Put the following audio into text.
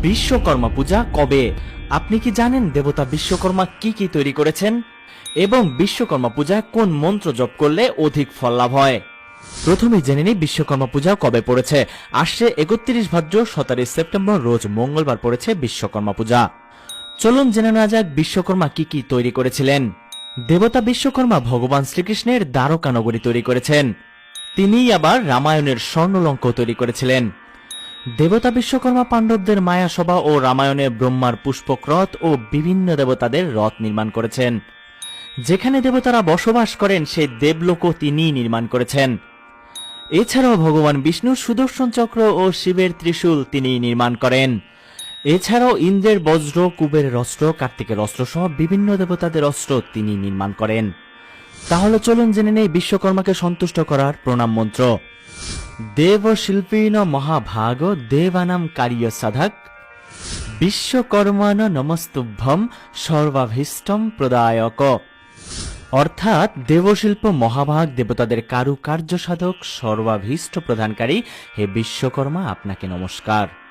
বিশ্বকর্মা পূজা কবে? আপনি কি জানেন দেবতা বিশ্বকর্মা কি কি তৈরি করেছেন এবং বিশ্বকর্মা পূজায় কোন মন্ত্র জপ করলে অধিক ফল লাভ হয়? প্রথমেই জেনে নিই বিশ্বকর্মা পূজা কবে পড়েছে। আসছে 31 ভাদ্র 17 সেপ্টেম্বর রোজ মঙ্গলবার পড়েছে বিশ্বকর্মা পূজা। চলুন জেনে নেওয়া যাক বিশ্বকর্মা কি কি তৈরি করেছিলেন। দেবতা বিশ্বকর্মা ভগবান শ্রীকৃষ্ণের দ্বারকা নগরী তৈরি করেছেন। তিনিই আবার রামায়ণের স্বর্ণলঙ্ক তৈরি করেছিলেন। দেবতা বিশ্বকর্মা পাণ্ডবদের মায়াসভা ও রামায়ণে ব্রহ্মার পুষ্পক রথ ও বিভিন্ন দেবতাদের রথ নির্মাণ করেছেন। যেখানে দেবতারা বসবাস করেন সেই দেবলোকও তিনিই নির্মাণ করেছেন। এছাড়াও ভগবান বিষ্ণুর সুদর্শন চক্র ও শিবের ত্রিশূল তিনিই নির্মাণ করেন। এছাড়াও ইন্দ্রের বজ্র, কুবেরের অস্ত্র, কার্তিকের অস্ত্র সহ বিভিন্ন দেবতাদের অস্ত্র তিনি নির্মাণ করেন। তাহলে চলুন জেনে নেই বিশ্বকর্মাকে সন্তুষ্ট করার প্রণাম মন্ত্র। দেব শিল্পীন মহাভাগ দেবানাম কার্য সাধক বিশ্বকর্মান নমস্তুভ্যম সর্বাভীষ্টম প্রদায়ক। অর্থাৎ দেবশিল্প মহাভাগ, দেবতাদের কারু কার্য সাধক, সর্বাভীষ্ট প্রদানকারী হে বিশ্বকর্মা, আপনাকে নমস্কার।